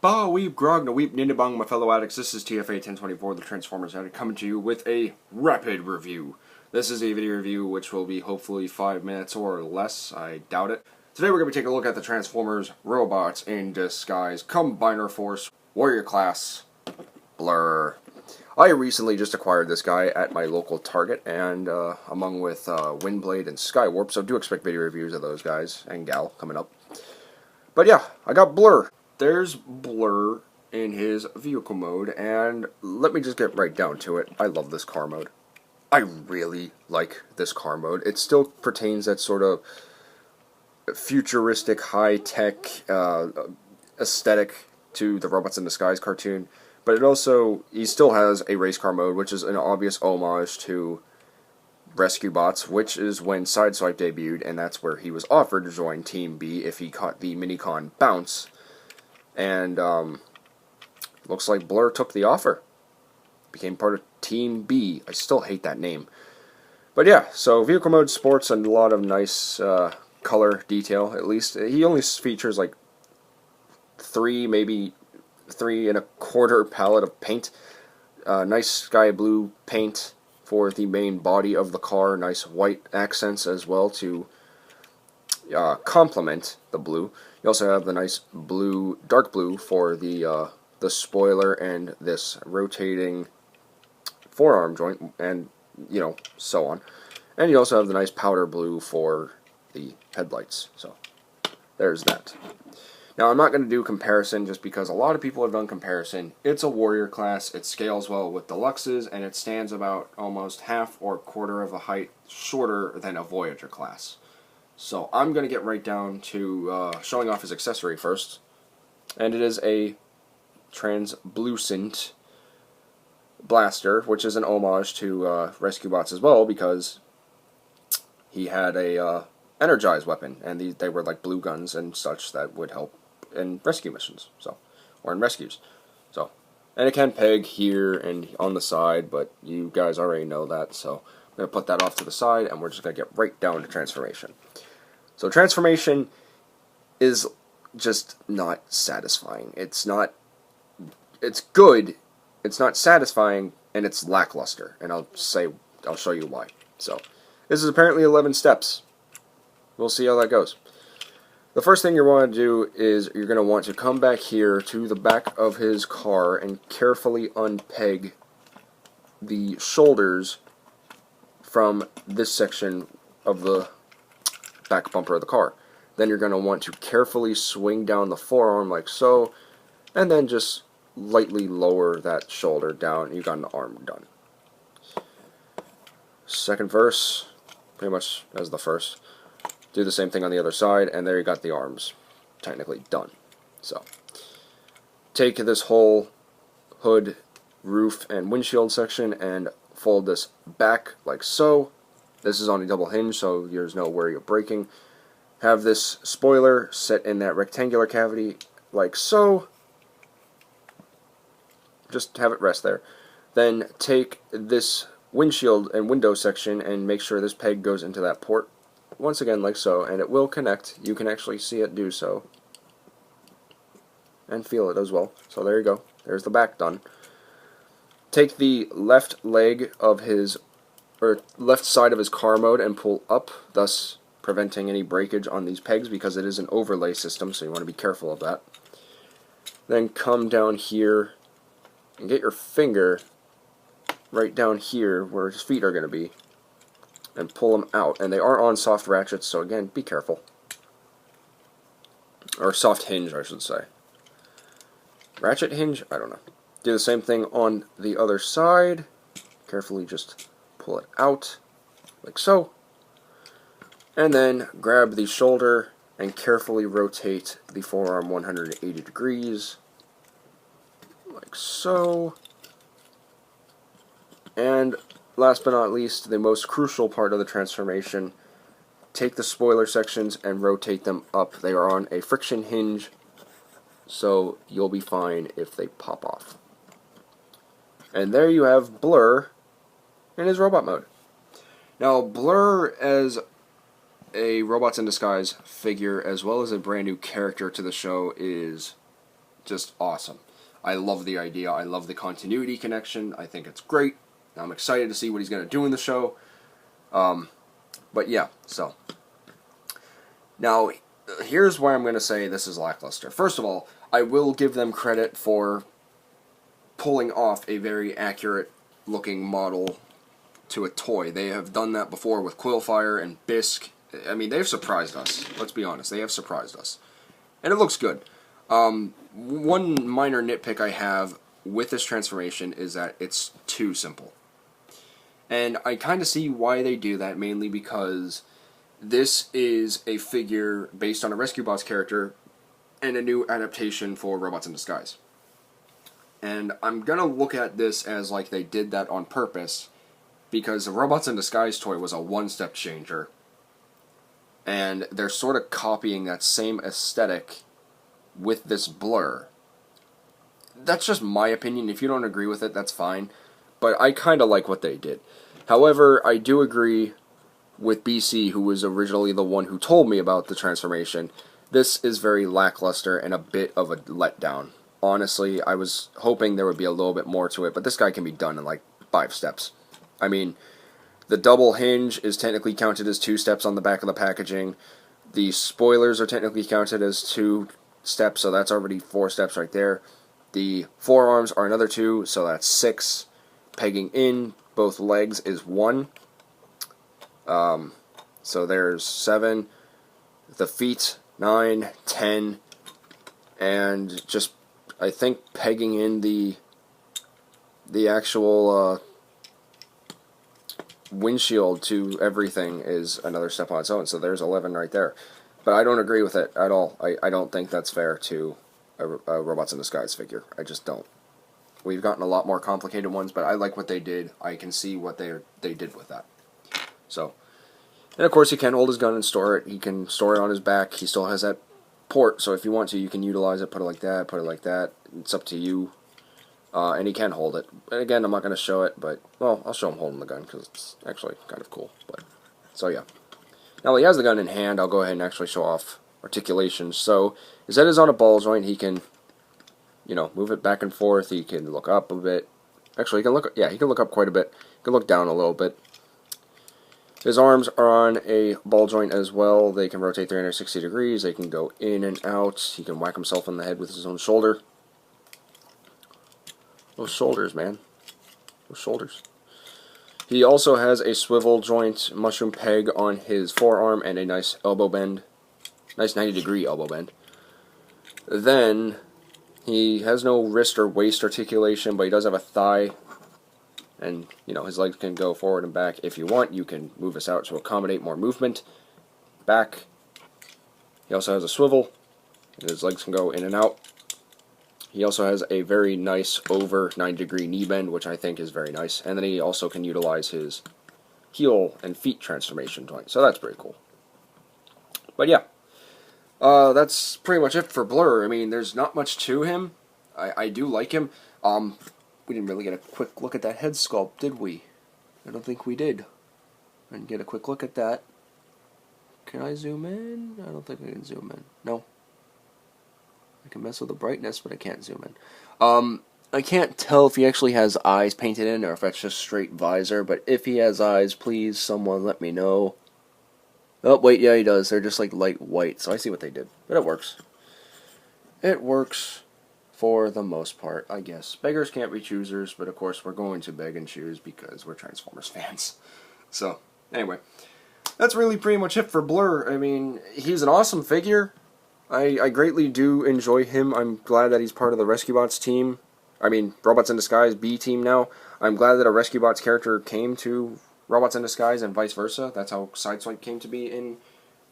Ba weep grog na weep nindabong, my fellow addicts. This is TFA 1024, the Transformers Addict, coming to you with a rapid review. This is a video review which will be hopefully 5 minutes or less. I doubt it. Today we're going to be taking a look at the Transformers Robots in Disguise Combiner Force Warrior Class Blurr. I recently just acquired this guy at my local Target, and among with Windblade and Skywarp, so do expect video reviews of those guys and gal coming up. But yeah, I got Blurr. There's Blurr in his vehicle mode, and let me just get right down to it. I love this car mode. I really like this car mode. It still pertains that sort of futuristic, high-tech aesthetic to the Robots in Disguise cartoon, but it also, he still has a race car mode, which is an obvious homage to Rescue Bots, which is when Sideswipe debuted, and that's where he was offered to join Team B if he caught the Minicon bounce. And looks like Blurr took the offer. Became part of Team B. I still hate that name. But yeah, so vehicle mode sports and a lot of nice color detail, at least. He only features like maybe 3 1/4 palette of paint. Nice sky blue paint for the main body of the car. Nice white accents as well to complement the blue. You also have the nice blue, dark blue for the spoiler and this rotating forearm joint, and so on. And you also have the nice powder blue for the headlights. So there's that. Now I'm not going to do comparison just because a lot of people have done comparison. It's a warrior class. It scales well with deluxes, and it stands about almost half or quarter of a height shorter than a Voyager class. So I'm going to get right down to showing off his accessory first. And it is a translucent blaster, which is an homage to Rescue Bots as well, because he had a energized weapon, and they were like blue guns and such that would help in rescue missions, or in rescues. So, and it can peg here and on the side, but you guys already know that, so I'm going to put that off to the side, and we're just going to get right down to transformation. So transformation is just not satisfying. It's good, it's not satisfying, and it's lackluster. And I'll show you why. So, this is apparently 11 steps. We'll see how that goes. The first thing you want to do is you're going to want to come back here to the back of his car and carefully unpeg the shoulders from this section of the back bumper of the car. Then you're going to want to carefully swing down the forearm like so, and then just lightly lower that shoulder down. You got an arm done. Second verse, pretty much as the first. Do the same thing on the other side, and there you got the arms technically done. So, take this whole hood, roof, and windshield section and fold this back like so. This is on a double hinge, so there's no worry of breaking. Have this spoiler set in that rectangular cavity like so. Just have it rest there. Then take this windshield and window section and make sure this peg goes into that port. Once again like so, and it will connect. You can actually see it do so. And feel it as well. So there you go. There's the back done. Take the left leg of his, or left side of his car mode, and pull up, thus preventing any breakage on these pegs because it is an overlay system, so you want to be careful of that. Then come down here and get your finger right down here where his feet are going to be and pull them out. And they are on soft ratchets, so again, be careful. Or soft hinge, I should say. Ratchet hinge? I don't know. Do the same thing on the other side. Carefully just pull it out like so. And then grab the shoulder and carefully rotate the forearm 180 degrees like so. And last but not least, the most crucial part of the transformation, take the spoiler sections and rotate them up. They are on a friction hinge, so you'll be fine if they pop off. And there you have Blurr in his robot mode. Now, Blurr as a Robots in Disguise figure, as well as a brand new character to the show, is just awesome. I love the idea. I love the continuity connection. I think it's great. I'm excited to see what he's going to do in the show. But yeah, so. Now, here's why I'm going to say this is lackluster. First of all, I will give them credit for pulling off a very accurate looking model to a toy. They have done that before with Quillfire and Bisque. I mean, they've surprised us. Let's be honest. They have surprised us. And it looks good. One minor nitpick I have with this transformation is that it's too simple. And I kind of see why they do that, mainly because this is a figure based on a Rescue Bots character and a new adaptation for Robots in Disguise. And I'm going to look at this as like they did that on purpose, because the Robots in Disguise toy was a one-step changer. And they're sort of copying that same aesthetic with this Blurr. That's just my opinion. If you don't agree with it, that's fine. But I kind of like what they did. However, I do agree with BC, who was originally the one who told me about the transformation. This is very lackluster and a bit of a letdown. Honestly, I was hoping there would be a little bit more to it, but this guy can be done in like 5 steps. I mean, the double hinge is technically counted as 2 steps on the back of the packaging. The spoilers are technically counted as 2 steps, so that's already 4 steps right there. The forearms are another 2, so that's 6. Pegging in both legs is 1. So there's 7. The feet, 9, 10, and just, I think, pegging in the actual windshield to everything is another step on its own. So there's 11 right there. But I don't agree with it at all. I don't think that's fair to a Robots in Disguise figure. I just don't. We've gotten a lot more complicated ones, but I like what they did. I can see what they did with that. So, and of course he can hold his gun and store it. He can store it on his back. He still has that port, so if you want to, you can utilize it. Put it like that, put it like that. It's up to you. And he can hold it. And again, I'm not going to show it, but, well, I'll show him holding the gun, because it's actually kind of cool. But so, yeah. Now, he has the gun in hand. I'll go ahead and actually show off articulation. So, his head is on a ball joint. He can, you know, move it back and forth. He can look up a bit. Actually, he can look, yeah, he can look up quite a bit. He can look down a little bit. His arms are on a ball joint as well. They can rotate 360 degrees. They can go in and out. He can whack himself in the head with his own shoulder. Those shoulders, man. Those shoulders. He also has a swivel joint mushroom peg on his forearm and a nice elbow bend. Nice 90-degree elbow bend. Then, he has no wrist or waist articulation, but he does have a thigh. And, you know, his legs can go forward and back. If you want, you can move this out to accommodate more movement. Back. He also has a swivel. And his legs can go in and out. He also has a very nice over 90-degree knee bend, which I think is very nice. And then he also can utilize his heel and feet transformation joint. So that's pretty cool. But yeah. That's pretty much it for Blurr. I mean, there's not much to him. I do like him. We didn't really get a quick look at that head sculpt, did we? I don't think we did. I didn't get a quick look at that. Can I zoom in? I don't think I can zoom in. No. I can mess with the brightness, but I can't zoom in. I can't tell if he actually has eyes painted in or if that's just straight visor, but if he has eyes, please someone let me know. Oh, wait, yeah, he does. They're just like light white, so I see what they did. But it works. It works for the most part, I guess. Beggars can't be choosers, but of course we're going to beg and choose because we're Transformers fans. So, anyway. That's really pretty much it for Blurr. I mean, he's an awesome figure. I greatly do enjoy him. I'm glad that he's part of the Rescue Bots team. I mean, Robots in Disguise B team now. I'm glad that a Rescue Bots character came to Robots in Disguise and vice versa. That's how Sideswipe came to be in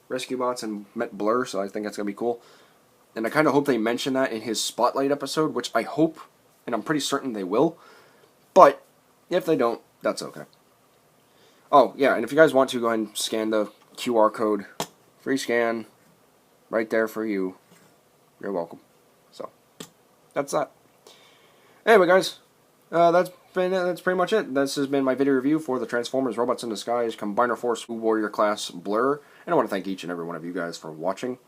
Rescue Bots and met Blurr, so I think that's going to be cool. And I kind of hope they mention that in his Spotlight episode, which I hope, and I'm pretty certain they will. But, if they don't, that's okay. Oh, yeah, and if you guys want to, go ahead and scan the QR code. Free scan. Right there for you. You're welcome. So, that's that. Anyway, guys, that's pretty much it. This has been my video review for the Transformers Robots in Disguise Combiner Force Warrior Class Blurr. And I want to thank each and every one of you guys for watching.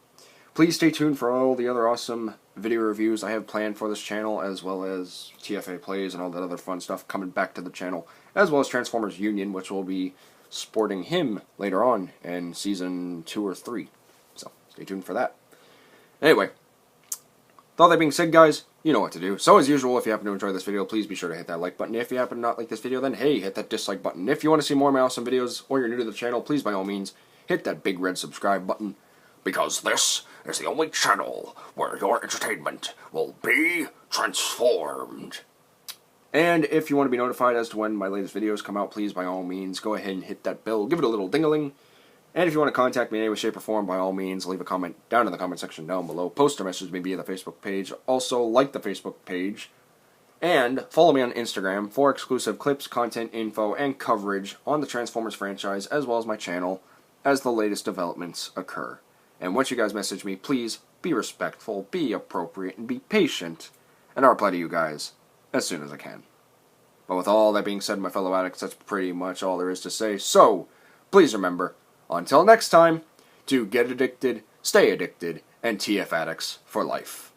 Please stay tuned for all the other awesome video reviews I have planned for this channel, as well as TFA plays and all that other fun stuff coming back to the channel, as well as Transformers Union, which will be sporting him later on in Season 2 or 3. So, stay tuned for that. Anyway, with all that being said, guys, you know what to do. So, as usual, if you happen to enjoy this video, please be sure to hit that like button. If you happen to not like this video, then hey, hit that dislike button. If you want to see more of my awesome videos, or you're new to the channel, please, by all means, hit that big red subscribe button. Because this is the only channel where your entertainment will be transformed. And if you want to be notified as to when my latest videos come out, please, by all means, go ahead and hit that bell. Give it a little ding-a-ling. And if you want to contact me in any way, shape, or form, by all means, leave a comment down in the comment section down below. Post or message me via the Facebook page. Also, like the Facebook page. And follow me on Instagram for exclusive clips, content, info, and coverage on the Transformers franchise, as well as my channel, as the latest developments occur. And once you guys message me, please be respectful, be appropriate, and be patient, and I'll reply to you guys as soon as I can. But with all that being said, my fellow addicts, that's pretty much all there is to say. So, please remember, until next time, to get addicted, stay addicted, and TF addicts for life.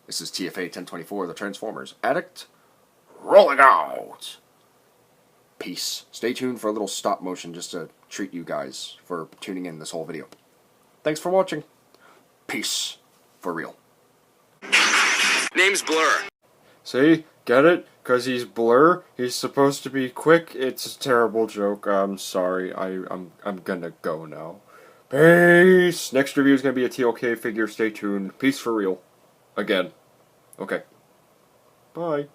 This is TFA 1024, the Transformers Addict, rolling out. Peace. Stay tuned for a little stop motion just to treat you guys for tuning in this whole video. Thanks for watching. Peace. For real. Name's Blurr. See? Get it? Because he's Blurr? He's supposed to be quick? It's a terrible joke. I'm sorry. I'm gonna go now. Peace! Next review is gonna be a TLK figure. Stay tuned. Peace for real. Again. Okay. Bye.